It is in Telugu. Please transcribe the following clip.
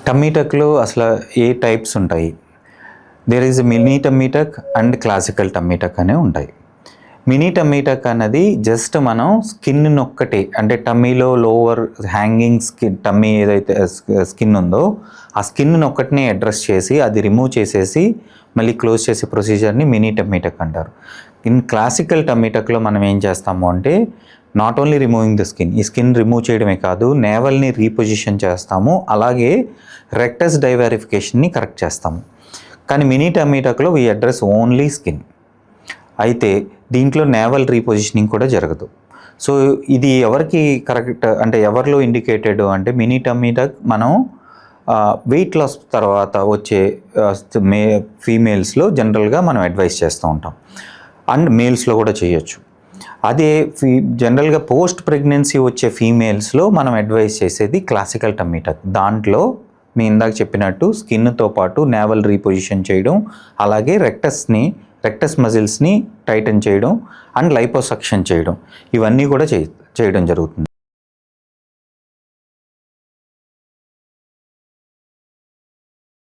టమ్మీ టక్‌లో అసల ఏ టైప్స్ ఉంటాయి. There is mini tummy tuck and classical tummy tuck అనేవి ఉంటాయి. మినీ టమ్మీ టక్ అన్నది జస్ట్ మనం స్కిన్‌నొక్కటే అంటే టమ్మీలో లోవర్ హ్యాంగింగ్ టమ్మీ ఏదైతే స్కిన్ ఉందో ఆ స్కిన్‌నొక్కటినే అడ్రెస్ చేసి అది రిమూవ్ చేసేసి మళ్ళీ క్లోజ్ చేసే ప్రొసీజర్‌ని మినీ టమ్మీ టక్ అంటారు. ఇన్ క్లాసికల్ టమ్మీ టక్‌లో మనం ఏం చేస్తాము అంటే not only removing the skin, ఈ స్కిన్ రిమూవ్ చేయడమే కాదు నేవల్ని రీపొజిషన్ చేస్తాము, అలాగే రెక్టస్ డైవారిఫికేషన్ని కరెక్ట్ చేస్తాము. కానీ మినీ టమ్మీ టక్‌లో వీ అడ్రస్ ఓన్లీ స్కిన్. అయితే దీంట్లో నేవల్ రీపొజిషనింగ్ కూడా జరగదు. సో ఇది ఎవరికి కరెక్ట్ అంటే ఎవరిలో ఇండికేటెడ్ అంటే మినీ టమ్మీ టక్ మనం వెయిట్ లాస్ తర్వాత వచ్చే ఫీమేల్స్లో జనరల్గా మనం అడ్వైస్ చేస్తూ ఉంటాం, అండ్ మేల్స్లో కూడా చేయొచ్చు. అదే జనరల్గా పోస్ట్ ప్రెగ్నెన్సీ వచ్చే ఫీమేల్స్లో మనం అడ్వైస్ చేసేది క్లాసికల్ టమ్మీ టక్. దాంట్లో మీ ఇందాక చెప్పినట్టు స్కిన్తో పాటు నేవల్ రీపొజిషన్ చేయడం, అలాగే రెక్టస్ మజిల్స్ని టైటన్ చేయడం అండ్ లైపోసక్షన్ చేయడం, ఇవన్నీ కూడా చేయడం జరుగుతుంది.